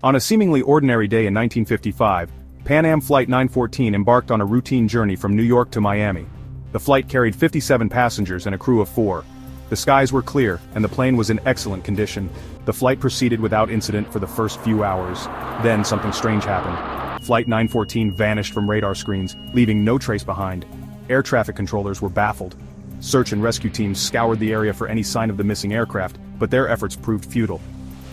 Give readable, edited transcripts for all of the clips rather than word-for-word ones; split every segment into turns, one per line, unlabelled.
On a seemingly ordinary day in 1955, Pan Am Flight 914 embarked on a routine journey from New York to Miami. The flight carried 57 passengers and a crew of 4. The skies were clear, and the plane was in excellent condition. The flight proceeded without incident for the first few hours. Then something strange happened. Flight 914 vanished from radar screens, leaving no trace behind. Air traffic controllers were baffled. Search and rescue teams scoured the area for any sign of the missing aircraft, but their efforts proved futile.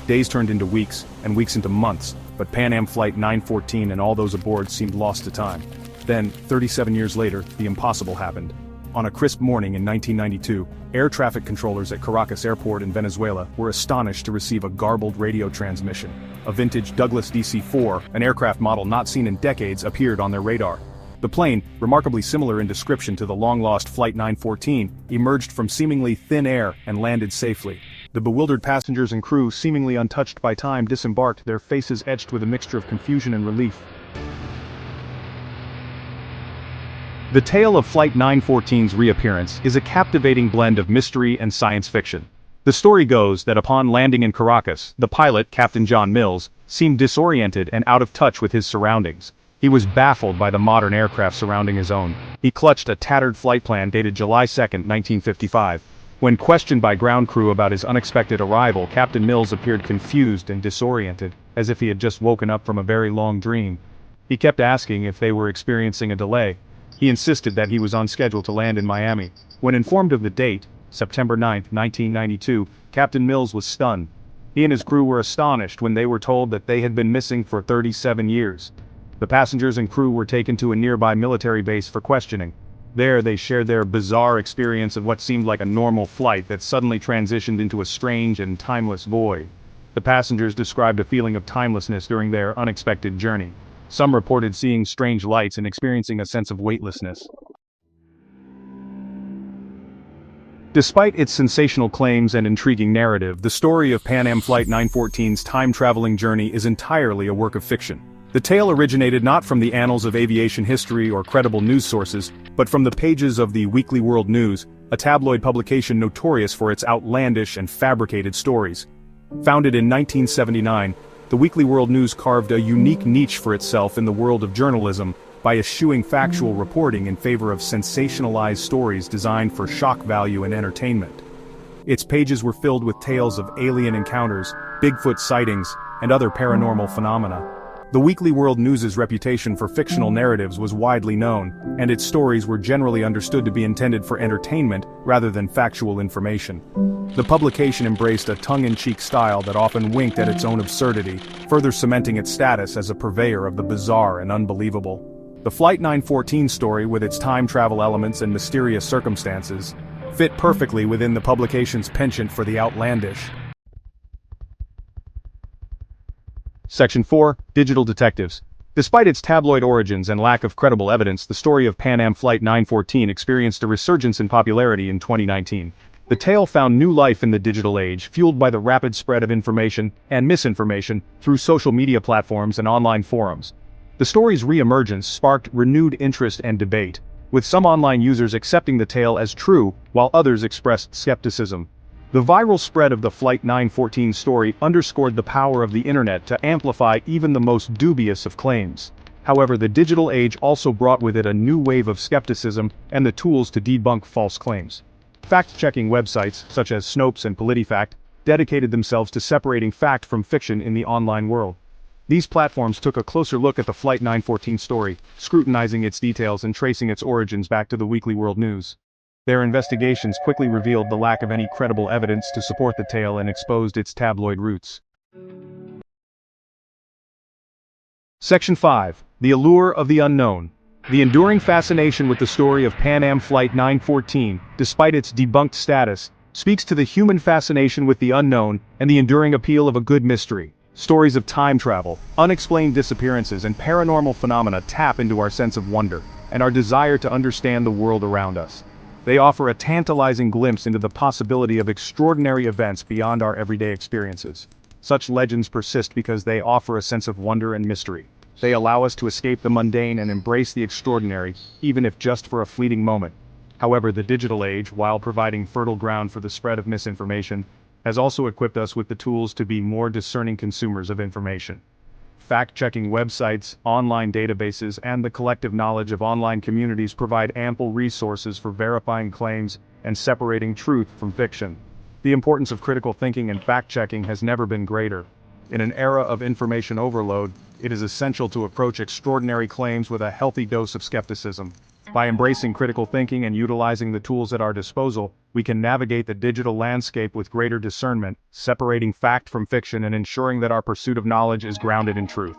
Days turned into weeks, and weeks into months, but Pan Am Flight 914 and all those aboard seemed lost to time. Then, 37 years later, the impossible happened. On a crisp morning in 1992, air traffic controllers at Caracas Airport in Venezuela were astonished to receive a garbled radio transmission. A vintage Douglas DC-4, an aircraft model not seen in decades, appeared on their radar. The plane, remarkably similar in description to the long-lost Flight 914, emerged from seemingly thin air and landed safely. The bewildered passengers and crew, seemingly untouched by time, disembarked, their faces etched with a mixture of confusion and relief. The tale of Flight 914's reappearance is a captivating blend of mystery and science fiction. The story goes that upon landing in Caracas, the pilot, Captain John Mills, seemed disoriented and out of touch with his surroundings. He was baffled by the modern aircraft surrounding his own. He clutched a tattered flight plan dated July 2, 1955. When questioned by ground crew about his unexpected arrival, Captain Mills appeared confused and disoriented, as if he had just woken up from a very long dream. He kept asking if they were experiencing a delay. He insisted that he was on schedule to land in Miami. When informed of the date, September 9, 1992, Captain Mills was stunned. He and his crew were astonished when they were told that they had been missing for 37 years. The passengers and crew were taken to a nearby military base for questioning. There they shared their bizarre experience of what seemed like a normal flight that suddenly transitioned into a strange and timeless void. The passengers described a feeling of timelessness during their unexpected journey. Some reported seeing strange lights and experiencing a sense of weightlessness. Despite its sensational claims and intriguing narrative, the story of Pan Am Flight 914's time-traveling journey is entirely a work of fiction. The tale originated not from the annals of aviation history or credible news sources, but from the pages of the Weekly World News, a tabloid publication notorious for its outlandish and fabricated stories. Founded in 1979, the Weekly World News carved a unique niche for itself in the world of journalism by eschewing factual reporting in favor of sensationalized stories designed for shock value and entertainment. Its pages were filled with tales of alien encounters, Bigfoot sightings, and other paranormal phenomena. The Weekly World News's reputation for fictional narratives was widely known, and its stories were generally understood to be intended for entertainment rather than factual information. The publication embraced a tongue-in-cheek style that often winked at its own absurdity, further cementing its status as a purveyor of the bizarre and unbelievable. The Flight 914 story, with its time travel elements and mysterious circumstances, fit perfectly within the publication's penchant for the outlandish. Section 4. Digital Detectives. Despite its tabloid origins and lack of credible evidence, the story of Pan Am Flight 914 experienced a resurgence in popularity in 2019. The tale found new life in the digital age, fueled by the rapid spread of information and misinformation through social media platforms and online forums. The story's re-emergence sparked renewed interest and debate, with some online users accepting the tale as true, while others expressed skepticism. The viral spread of the Flight 914 story underscored the power of the internet to amplify even the most dubious of claims. However, the digital age also brought with it a new wave of skepticism and the tools to debunk false claims. Fact-checking websites, such as Snopes and PolitiFact, dedicated themselves to separating fact from fiction in the online world. These platforms took a closer look at the Flight 914 story, scrutinizing its details and tracing its origins back to the Weekly World News. Their investigations quickly revealed the lack of any credible evidence to support the tale and exposed its tabloid roots. Section 5. The Allure of the Unknown. The enduring fascination with the story of Pan Am Flight 914, despite its debunked status, speaks to the human fascination with the unknown and the enduring appeal of a good mystery. Stories of time travel, unexplained disappearances, and paranormal phenomena tap into our sense of wonder and our desire to understand the world around us. They offer a tantalizing glimpse into the possibility of extraordinary events beyond our everyday experiences. Such legends persist because they offer a sense of wonder and mystery. They allow us to escape the mundane and embrace the extraordinary, even if just for a fleeting moment. However, the digital age, while providing fertile ground for the spread of misinformation, has also equipped us with the tools to be more discerning consumers of information. Fact-checking websites, online databases, and the collective knowledge of online communities provide ample resources for verifying claims and separating truth from fiction. The importance of critical thinking and fact-checking has never been greater. In an era of information overload, it is essential to approach extraordinary claims with a healthy dose of skepticism. By embracing critical thinking and utilizing the tools at our disposal, we can navigate the digital landscape with greater discernment, separating fact from fiction and ensuring that our pursuit of knowledge is grounded in truth.